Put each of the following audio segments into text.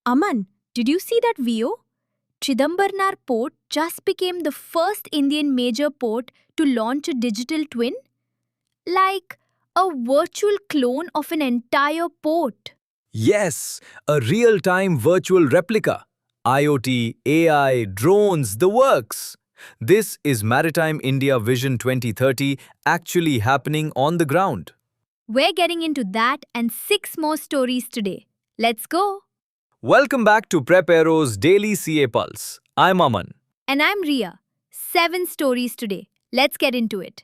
Aman, did you see that VO? Chidambarnar port just became the first Indian major port to launch a digital twin? Like a virtual clone of an entire port. Yes, a real time virtual replica. IoT, AI, drones, the works. This is Maritime India Vision 2030 actually happening on the ground. We're getting into that and six more stories today. Let's go! Welcome back to Prep Aero's Daily CA Pulse. I'm Aman. And I'm Ria. Seven stories today. Let's get into it.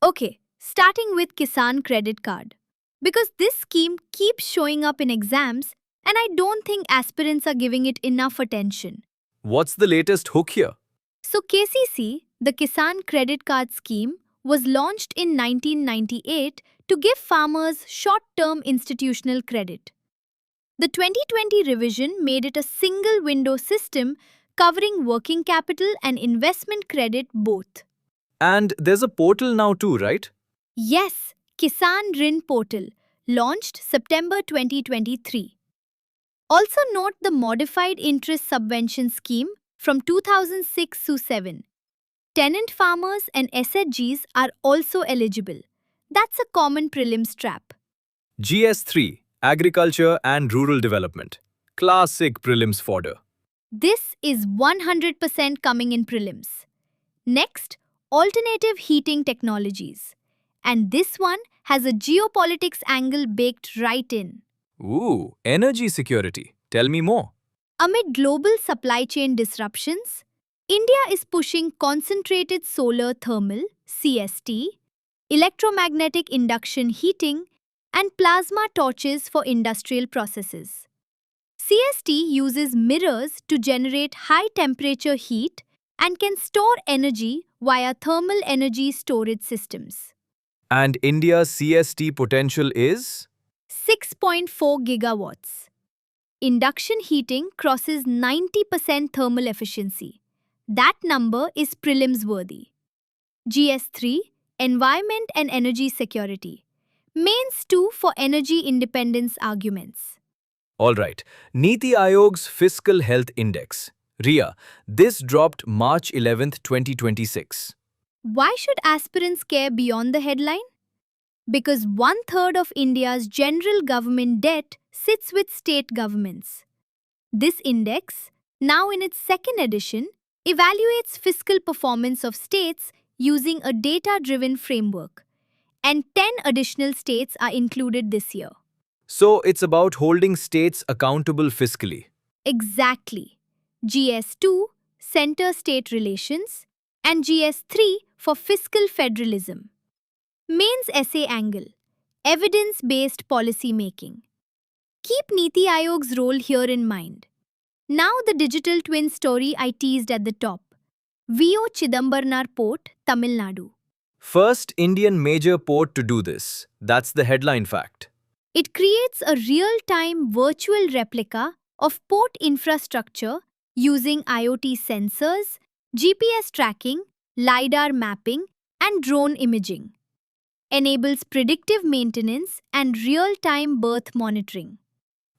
Okay, starting with Kisan Credit Card. Because this scheme keeps showing up in exams, and I don't think aspirants are giving it enough attention. What's the latest hook here? So, KCC, the Kisan Credit Card Scheme, was launched in 1998 to give farmers short term institutional credit. The 2020 revision made it a single window system covering working capital and investment credit both. And there's a portal now too, right? Yes, Kisan Rin Portal, launched September 2023. Also note the Modified Interest Subvention Scheme from 2006-7. Tenant farmers and SHGs are also eligible. That's a common prelims trap. GS3, Agriculture and Rural Development. Classic prelims fodder. This is 100% coming in prelims. Next, alternative heating technologies. And this one has a geopolitics angle baked right in. Ooh, energy security. Tell me more. Amid global supply chain disruptions, India is pushing concentrated solar thermal (CST), electromagnetic induction heating, and plasma torches for industrial processes. CST uses mirrors to generate high temperature heat and can store energy via thermal energy storage systems. And India's CST potential is? 6.4 gigawatts. Induction heating crosses 90% thermal efficiency. That number is prelims worthy. GS3, Environment and Energy Security. Mains 2 for energy independence arguments. Alright, Niti Aayog's Fiscal Health Index. Ria, this dropped March 11th, 2026. Why should aspirants care beyond the headline? Because one-third of India's general government debt sits with state governments. This index, now in its second edition, evaluates fiscal performance of states using a data-driven framework. And 10 additional states are included this year. So it's about holding states accountable fiscally. Exactly. GS2, Center-State Relations, and GS3 for Fiscal Federalism. Mains essay angle, evidence-based policy making. Keep Niti Aayog's role here in mind. Now the digital twin story I teased at the top. VO Chidambarnar Port, Tamil Nadu. First Indian major port to do this. That's the headline fact. It creates a real-time virtual replica of port infrastructure using IoT sensors, GPS tracking, LiDAR mapping, and drone imaging. Enables predictive maintenance and real-time berth monitoring.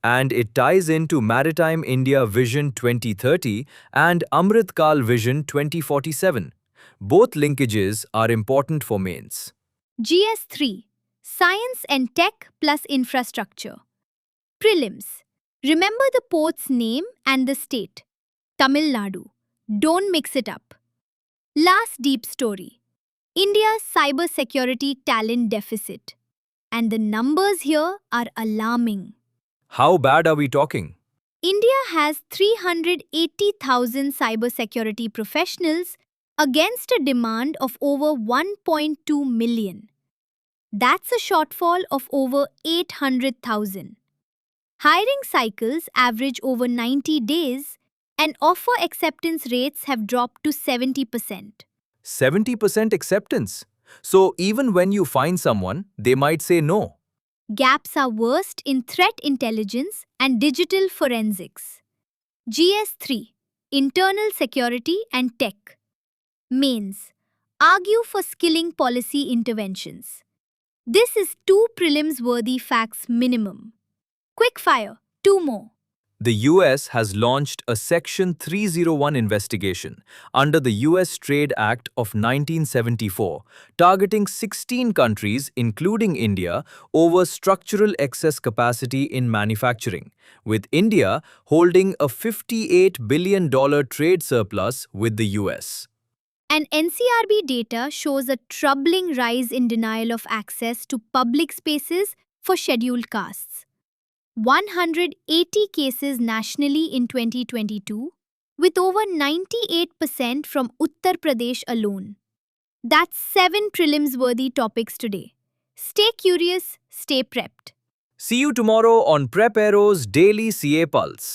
And it ties into Maritime India Vision 2030 and Amrit Kal Vision 2047. Both linkages are important for mains. GS3, Science and Tech plus Infrastructure. Prelims. Remember the port's name and the state. Tamil Nadu. Don't mix it up. Last deep story. India's cybersecurity talent deficit. And the numbers here are alarming. How bad are we talking? India has 380,000 cybersecurity professionals against a demand of over 1.2 million. That's a shortfall of over 800,000. Hiring cycles average over 90 days and offer acceptance rates have dropped to 70%. 70% acceptance. So even when you find someone, they might say no. Gaps are worst in threat intelligence and digital forensics. GS3, Internal Security and Tech. Mains, argue for skilling policy interventions. This is 2 prelims worthy facts minimum. Quickfire, 2 more. the US has launched a Section 301 investigation under the US Trade Act of 1974, targeting 16 countries, including India, over structural excess capacity in manufacturing, with India holding a $58 billion trade surplus with the US. And NCRB data shows a troubling rise in denial of access to public spaces for scheduled castes. 180 cases nationally in 2022, with over 98% from Uttar Pradesh alone. That's 7 prelims worthy topics today. Stay curious, stay prepped. See you tomorrow on Prep Aero's Daily CA Pulse.